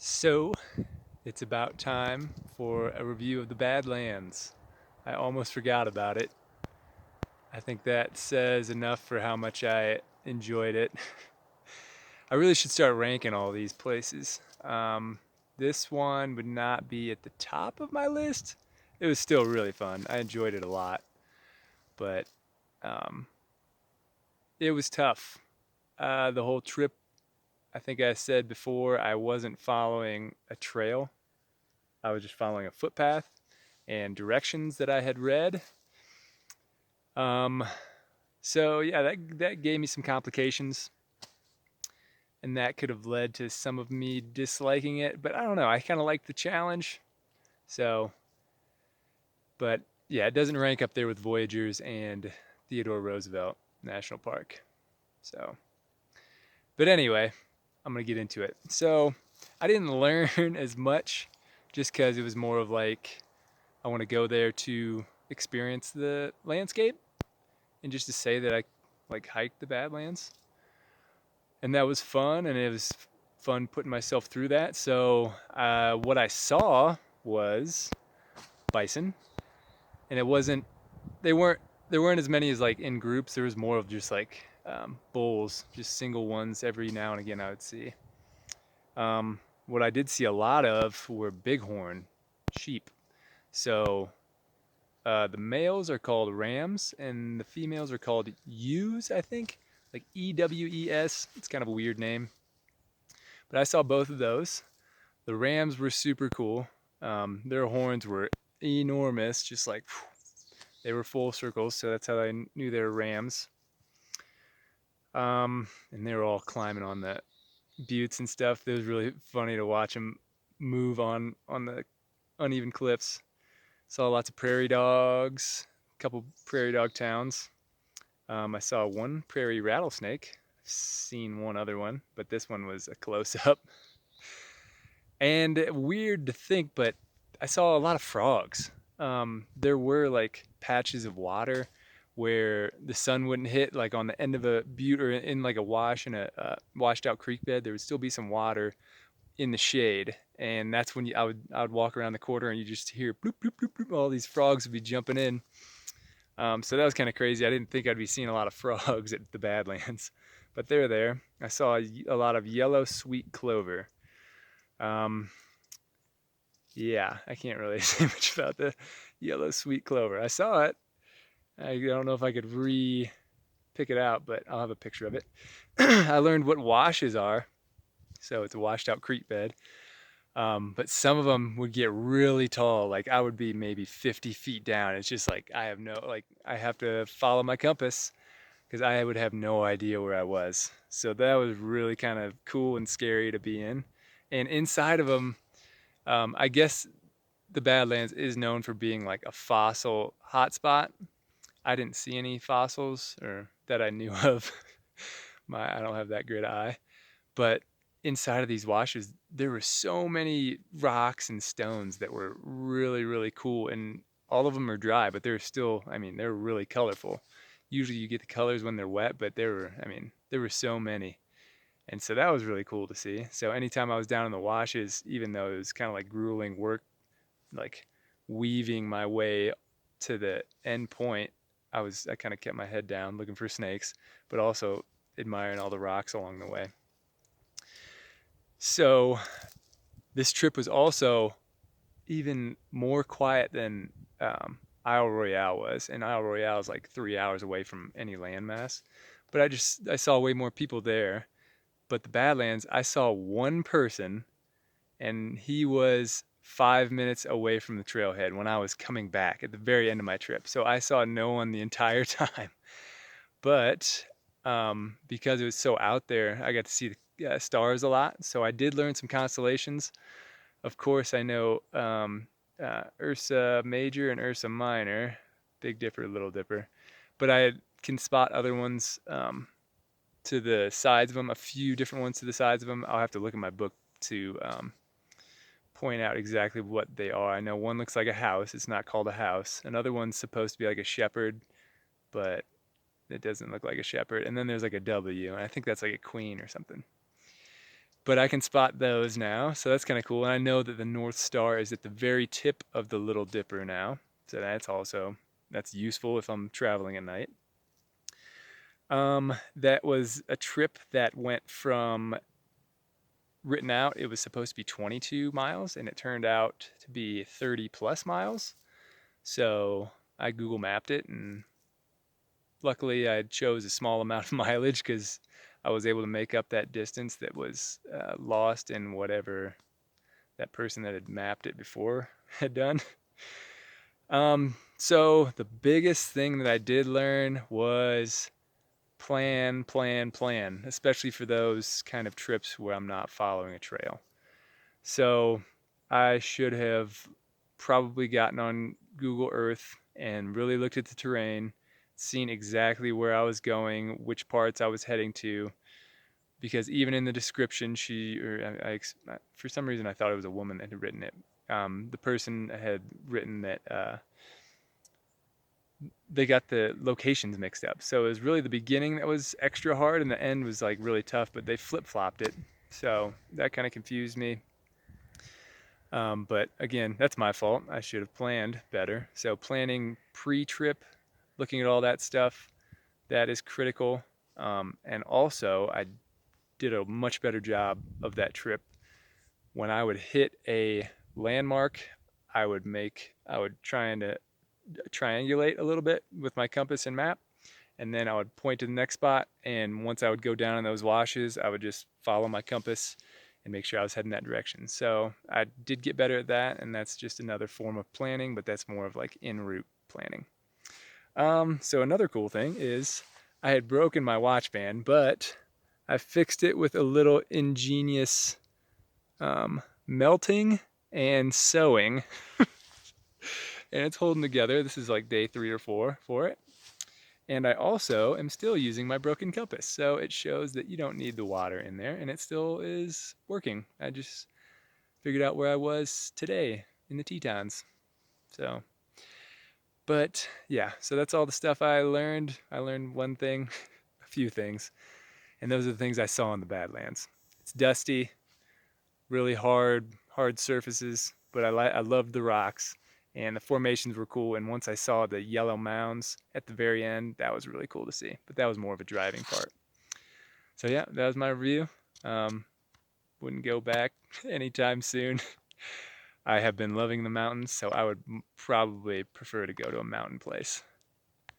So, it's about time for a review of the Badlands. I almost forgot about it. I think that says enough for how much I enjoyed it. I really should start ranking all these places. This one would not be at the top of my list. It was still really fun. I enjoyed it a lot, but um, it was tough. The whole trip, I think I said before, I wasn't following a trail. I was just following a footpath and directions that I had read. Um, so yeah, that gave me some complications, and that could have led to some of me disliking it. But I don't know. I kind of like the challenge. So, but yeah, it doesn't rank up there with Voyagers and Theodore Roosevelt National Park. So, but anyway, I'm gonna get into it. So, I didn't learn as much just because it was more of like I want to go there to experience the landscape and just to say that I like hiked the Badlands, and that was fun, and it was fun putting myself through that. So what I saw was bison, and it wasn't they weren't there weren't as many as like in groups. There was more of just like bulls, just single ones every now and again I would see. What I did see a lot of were bighorn sheep. So the males are called rams, and the females are called ewes, I think, like EWES. It's kind of a weird name, but I saw both of those. The rams were super cool. Their horns were enormous, just like they were full circles, so that's how I knew they were rams. And they were all climbing on the buttes and stuff. It was really funny to watch them move on the uneven cliffs. Saw lots of prairie dogs, a couple prairie dog towns. I saw one prairie rattlesnake. I've seen one other one, but this one was a close up. And weird to think, but I saw a lot of frogs. There were like patches of water where the sun wouldn't hit, like on the end of a butte or in like a wash in a washed out creek bed. There would still be some water in the shade, and that's when I would walk around the corner and you just hear bloop bloop bloop bloop. All these frogs would be jumping in. So that was kind of crazy. I didn't think I'd be seeing a lot of frogs at the Badlands, but they're there. I saw a lot of yellow sweet clover. Um, yeah, I can't really say much about the yellow sweet clover. I saw it. I don't know if I could pick it out, but I'll have a picture of it. I learned what washes are. So it's a washed out creek bed. But some of them would get really tall. Like I would be maybe 50 feet down. It's just like I have to follow my compass because I would have no idea where I was. So that was really kind of cool and scary to be in. And inside of them, I guess the Badlands is known for being like a fossil hotspot. I didn't see any fossils or that I knew of. I don't have that good eye, but inside of these washes, there were so many rocks and stones that were really, really cool, and all of them are dry, but they're still, I mean, they're really colorful. Usually you get the colors when they're wet, but there were so many. And so that was really cool to see. So anytime I was down in the washes, even though it was kind of like grueling work, like weaving my way to the end point, I kind of kept my head down looking for snakes, but also admiring all the rocks along the way. So this trip was also even more quiet than Isle Royale was, and Isle Royale is like 3 hours away from any landmass. But I saw way more people there. But the Badlands, I saw one person, and he was 5 minutes away from the trailhead when I was coming back at the very end of my trip. So I saw no one the entire time. But because it was so out there, I got to see the stars a lot. So I did learn some constellations. Of course, I know Ursa Major and Ursa Minor, Big Dipper, Little Dipper, but I can spot other ones to the sides of them, a few different ones to the sides of them. I'll have to look at my book to point out exactly what they are. I know one looks like a house. It's not called a house. Another one's supposed to be like a shepherd, but it doesn't look like a shepherd. And then there's like a W, and I think that's like a queen or something. but I can spot those now, so that's kind of cool. And I know that the North Star is at the very tip of the Little Dipper now, so that's useful if I'm traveling at night. That was a trip that went from written out. It was supposed to be 22 miles, and it turned out to be 30 plus miles. So I Google mapped it, and luckily I chose a small amount of mileage because I was able to make up that distance that was lost in whatever that person that had mapped it before had done. So the biggest thing that I did learn was plan, plan, plan, especially for those kind of trips where I'm not following a trail. So I should have probably gotten on Google Earth and really looked at the terrain, seen exactly where I was going, which parts I was heading to, because even in the description, for some reason I thought it was a woman that had written it. The person had written that they got the locations mixed up. So it was really the beginning that was extra hard, and the end was like really tough. But they flip flopped it, so that kind of confused me. But again, that's my fault. I should have planned better. So planning pre-trip, looking at all that stuff, that is critical. And also, I did a much better job of that trip. When I would hit a landmark, I would try and triangulate a little bit with my compass and map, and then I would point to the next spot. And once I would go down in those washes, I would just follow my compass and make sure I was heading that direction. So I did get better at that, and that's just another form of planning, but that's more of like en route planning. So another cool thing is I had broken my watch band, but I fixed it with a little ingenious melting and sewing, and it's holding together. This is like day 3 or 4 for it. And I also am still using my broken compass. So it shows that you don't need the water in there, and it still is working. I just figured out where I was today in the Tetons. So, but yeah, so that's all the stuff I learned. I learned one thing, a few things, and those are the things I saw in the Badlands. It's dusty, really hard surfaces, but I loved the rocks, and the formations were cool. And once I saw the yellow mounds at the very end, that was really cool to see. But that was more of a driving part. So yeah, that was my review. Um, wouldn't go back anytime soon. I have been loving the mountains, so I would probably prefer to go to a mountain place.